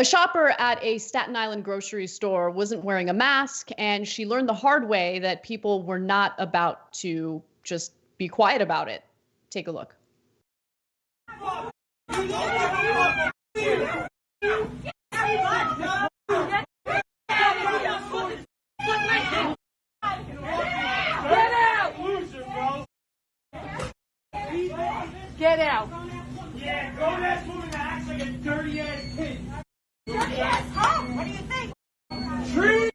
A shopper at a Staten Island grocery store wasn't wearing a mask, and she learned the hard way that people were not about to just be quiet about it. Take a look. Get out! Yeah, grown ass woman that acts like a dirty ass kid. Dirty ass hoe! What do you think? Tree.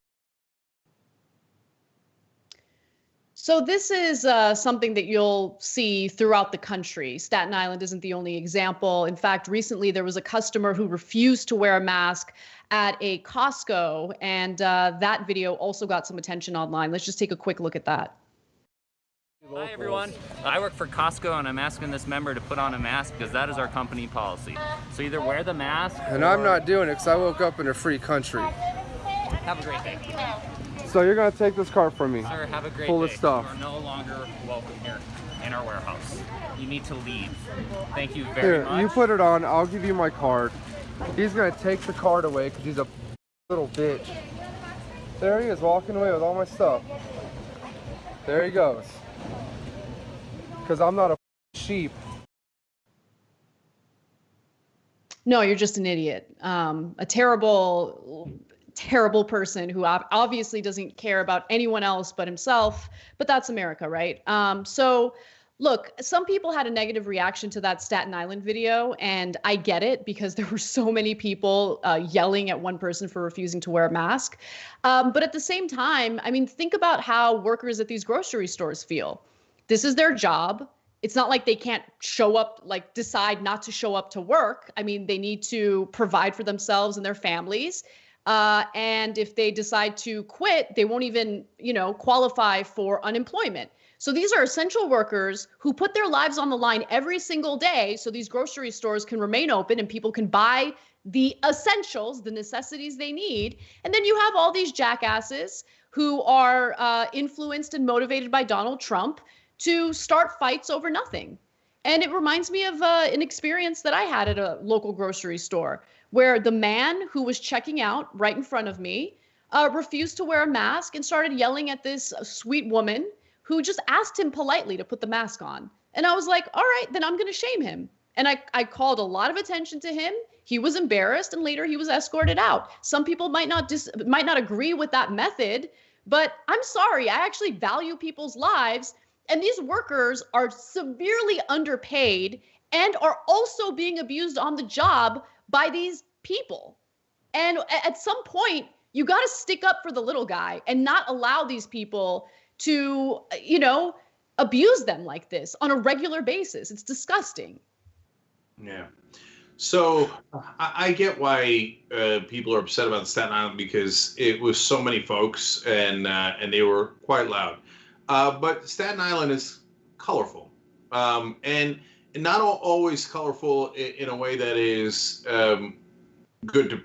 So this is something that you'll see throughout the country. Staten Island isn't the only example. In fact, recently there was a customer who refused to wear a mask at a Costco, and that video also got some attention online. Let's just take a quick look at that. Hi everyone, I work for Costco and I'm asking this member to put on a mask because that is our company policy. So either wear the mask and I'm not doing it because I woke up in a free country. Have a great day. So you're going to take this cart from me? Sir, have a great full day. Of stuff. You are no longer welcome here in our warehouse. You need to leave. Thank you very much. You put it on, I'll give you my card. He's going to take the card away because he's a little bitch. There he is, walking away with all my stuff. There he goes. Because I'm not a sheep. No, you're just an idiot. A terrible, terrible person who obviously doesn't care about anyone else but himself. But that's America, right? So look, some people had a negative reaction to that Staten Island video, and I get it because there were so many people yelling at one person for refusing to wear a mask. But at the same time, I mean, think about how workers at these grocery stores feel. This is their job. It's not like they can't show up, like decide not to show up to work. I mean, they need to provide for themselves and their families. And if they decide to quit, they won't even, qualify for unemployment. So these are essential workers who put their lives on the line every single day so these grocery stores can remain open and people can buy the essentials, the necessities they need. And then you have all these jackasses who are influenced and motivated by Donald Trump to start fights over nothing. And it reminds me of an experience that I had at a local grocery store where the man who was checking out right in front of me refused to wear a mask and started yelling at this sweet woman who just asked him politely to put the mask on. And I was like, all right, then I'm going to shame him. And I called a lot of attention to him. He was embarrassed, and later he was escorted out. Some people might not agree with that method, but I'm sorry, I actually value people's lives. And these workers are severely underpaid and are also being abused on the job by these people. And at some point, you got to stick up for the little guy and not allow these people to, abuse them like this on a regular basis. It's disgusting. Yeah. So I get why people are upset about Staten Island because it was so many folks and they were quite loud. But Staten Island is colorful, and not always colorful in a way that is good to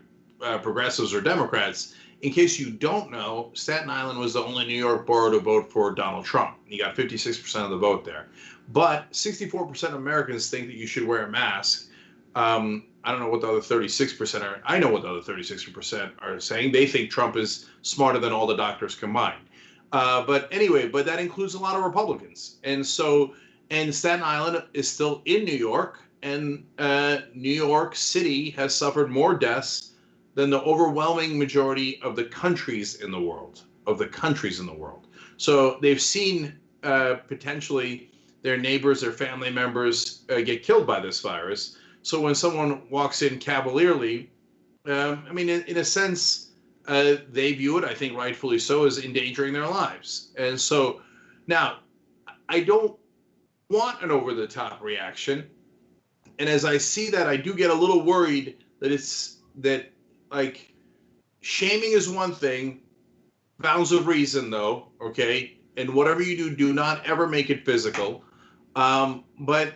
progressives or Democrats. In case you don't know, Staten Island was the only New York borough to vote for Donald Trump. He got 56% of the vote there. But 64% of Americans think that you should wear a mask. I don't know what the other 36% are. I know what the other 36% are saying. They think Trump is smarter than all the doctors combined. But anyway, but that includes a lot of Republicans. And Staten Island is still in New York, and New York City has suffered more deaths than the overwhelming majority of the countries in the world, So they've seen potentially their neighbors, their family members get killed by this virus. So when someone walks in cavalierly, in a sense, they view it, I think rightfully so, as endangering their lives. And so now I don't want an over-the-top reaction. And as I see that, I do get a little worried that shaming is one thing, bounds of reason though, okay? And whatever you do, do not ever make it physical. But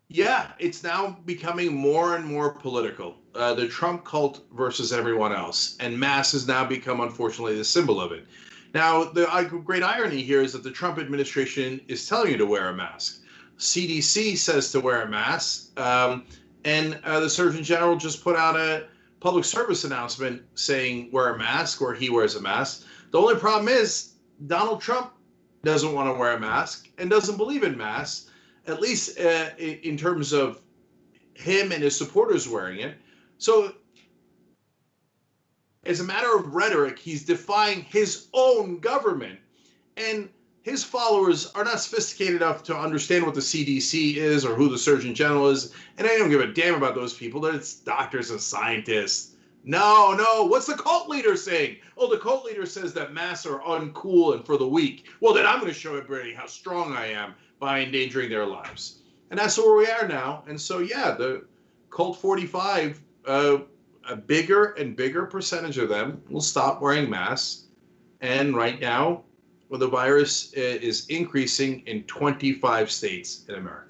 yeah, it's now becoming more and more political. The Trump cult versus everyone else. And masks has now become, unfortunately, the symbol of it. Now, the great irony here is that the Trump administration is telling you to wear a mask. CDC says to wear a mask. And the Surgeon General just put out public service announcement saying wear a mask, or he wears a mask. The only problem is Donald Trump doesn't want to wear a mask and doesn't believe in masks, at least in terms of him and his supporters wearing it. So as a matter of rhetoric, he's defying his own government. And his followers are not sophisticated enough to understand what the CDC is or who the Surgeon General is. And I don't give a damn about those people. It's doctors and scientists. No. What's the cult leader saying? Oh, the cult leader says that masks are uncool and for the weak. Well, then I'm going to show everybody how strong I am by endangering their lives. And that's where we are now. And so, yeah, the cult 45, a bigger and bigger percentage of them will stop wearing masks. And right now, well, the virus is increasing in 25 states in America.